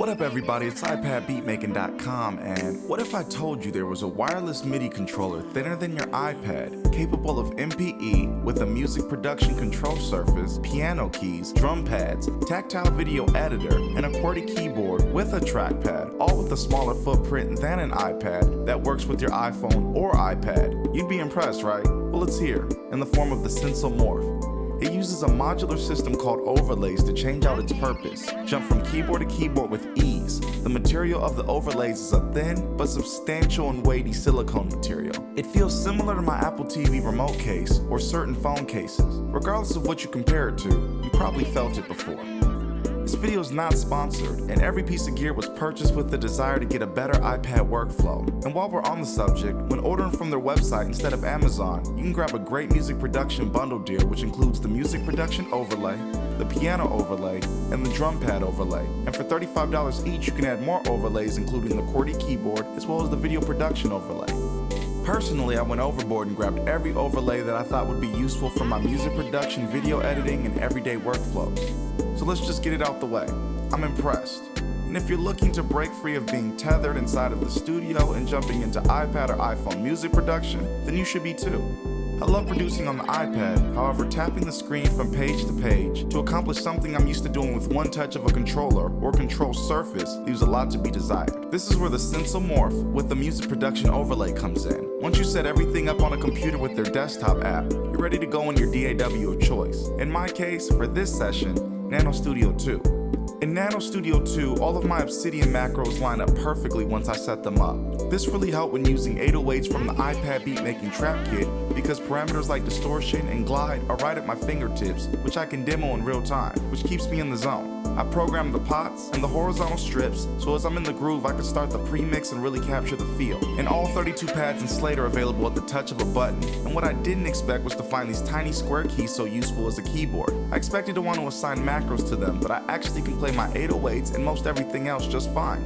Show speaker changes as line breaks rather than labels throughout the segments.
What up everybody, it's ipadbeatmaking.com, and what if I told you there was a wireless MIDI controller thinner than your iPad, capable of MPE with a music production control surface, piano keys, drum pads, tactile video editor, and a QWERTY keyboard with a trackpad, all with a smaller footprint than an iPad that works with your iPhone or iPad. You'd be impressed, right? Well, it's here, in the form of the Sensel Morph. It uses a modular system called overlays to change out its purpose. Jump from keyboard to keyboard with ease. The material of the overlays is a thin but substantial and weighty silicone material. It feels similar to my Apple TV remote case or certain phone cases. Regardless of what you compare it to, you probably felt it before. This video is not sponsored, and every piece of gear was purchased with the desire to get a better iPad workflow. And while we're on the subject, when ordering from their website instead of Amazon, you can grab a great music production bundle deal which includes the music production overlay, the piano overlay, and the drum pad overlay. And for $35 each, you can add more overlays including the QWERTY keyboard as well as the video production overlay. Personally, I went overboard and grabbed every overlay that I thought would be useful for my music production, video editing, and everyday workflows. So let's just get it out the way. I'm impressed. And if you're looking to break free of being tethered inside of the studio and jumping into iPad or iPhone music production, then you should be too. I love producing on the iPad, however, tapping the screen from page to page to accomplish something I'm used to doing with one touch of a controller or control surface leaves a lot to be desired. This is where the Sensel Morph with the music production overlay comes in. Once you set everything up on a computer with their desktop app, you're ready to go in your DAW of choice. In my case, for this session, Nano Studio 2. In Nano Studio 2, all of my Obsidian macros line up perfectly once I set them up. This really helped when using 808s from the iPad beatmaking trap kit because parameters like distortion and glide are right at my fingertips, which I can demo in real time, which keeps me in the zone. I programmed the pots and the horizontal strips, so as I'm in the groove I can start the pre-mix and really capture the feel. And all 32 pads and slate are available at the touch of a button, and what I didn't expect was to find these tiny square keys so useful as a keyboard. I expected to want to assign macros to them, but I actually can play my 808s and most everything else just fine.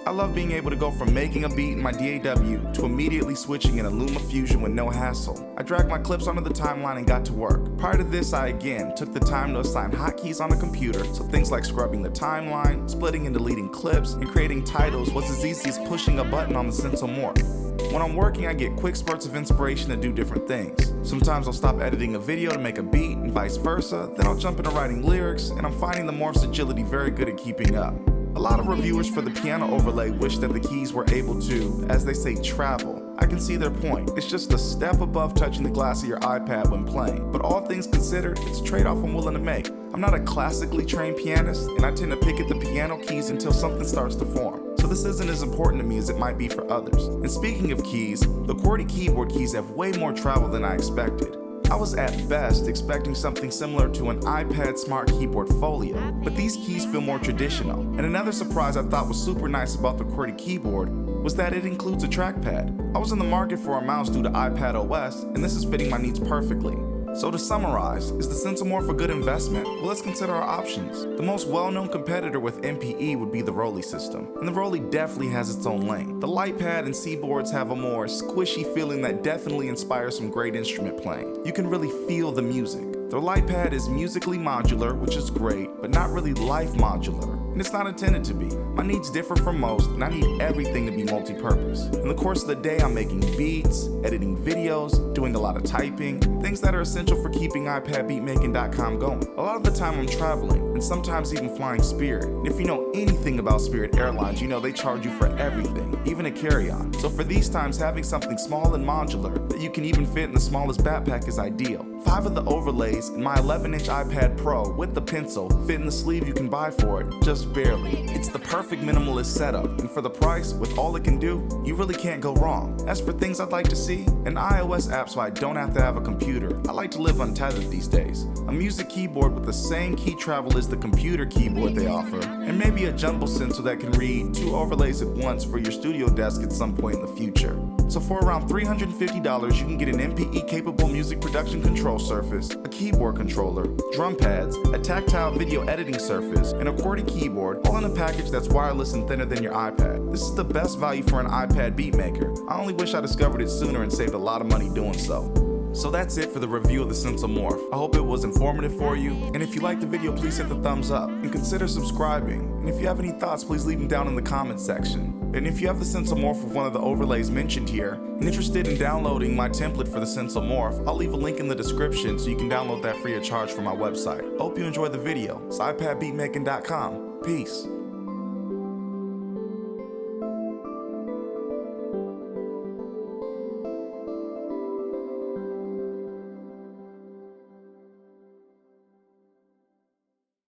I love being able to go from making a beat in my DAW to immediately switching in a LumaFusion with no hassle. I dragged my clips onto the timeline and got to work. Prior to this, I again took the time to assign hotkeys on a computer, so things like scrubbing the timeline, splitting and deleting clips, and creating titles was as easy as pushing a button on the Sensel Morph. When I'm working, I get quick spurts of inspiration to do different things. Sometimes I'll stop editing a video to make a beat and vice versa, then I'll jump into writing lyrics, and I'm finding the Morph's agility very good at keeping up. A lot of reviewers for the piano overlay wish that the keys were able to, as they say, travel. I can see their point. It's just a step above touching the glass of your iPad when playing. But all things considered, it's a trade-off I'm willing to make. I'm not a classically trained pianist, and I tend to pick at the piano keys until something starts to form. So this isn't as important to me as it might be for others. And speaking of keys, the QWERTY keyboard keys have way more travel than I expected. I was at best expecting something similar to an iPad Smart Keyboard Folio, but these keys feel more traditional. And another surprise I thought was super nice about the QWERTY keyboard was that it includes a trackpad. I was in the market for a mouse due to iPad OS, and this is fitting my needs perfectly. So to summarize, is the Sensel Morph a good investment? Well, let's consider our options. The most well-known competitor with MPE would be the Roly system, and the Roly definitely has its own lane. The LightPad and C-boards have a more squishy feeling that definitely inspires some great instrument playing. You can really feel the music. The LightPad is musically modular, which is great, but not really life modular, and it's not intended to be. My needs differ from most, and I need everything to be multi-purpose. In the course of the day, I'm making beats, editing videos, doing a lot of typing, things that are essential for keeping ipadbeatmaking.com going. A lot of the time I'm traveling, and sometimes even flying Spirit. And if you know anything about Spirit Airlines, you know they charge you for everything, even a carry-on. So for these times, having something small and modular that you can even fit in the smallest backpack is ideal. 5 of the overlays in my 11-inch iPad Pro with the pencil fit in the sleeve you can buy for it, just barely. It's the perfect minimalist setup, and for the price, with all it can do, you really can't go wrong. As for things I'd like to see, an iOS app so I don't have to have a computer. I like to live untethered these days. A music keyboard with the same key travel as the computer keyboard they offer, and maybe a jumbo sensor that can read 2 overlays at once for your studio desk at some point in the future. So for around $350, you can get an MPE-capable music production control surface, a keyboard controller, drum pads, a tactile video editing surface, and a QWERTY keyboard, all in a package that's wireless and thinner than your iPad. This is the best value for an iPad beatmaker. I only wish I discovered it sooner and saved a lot of money doing so. So that's it for the review of the Sensel Morph. I hope it was informative for you, and if you liked the video, please hit the thumbs up and consider subscribing. And if you have any thoughts, please leave them down in the comments section. And if you have the Sensel Morph with one of the overlays mentioned here and interested in downloading my template for the Sensel Morph, I'll leave a link in the description so you can download that free of charge from my website. I hope you enjoyed the video. It's ipadbeatmaking.com. Peace.